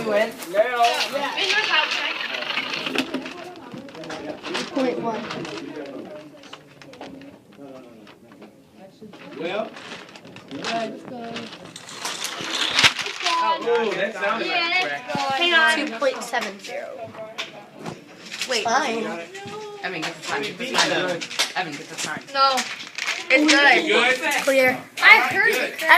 win. No. In your house, right? 0.1. Well. Let's go. Oh, that sounded Yeah, like let's crack. go. Hang on. 2.70. Wait. Fine. Evan, get the sign. Get the sign. Evan, get the sign. No. It's good. You good? Clear. I heard it.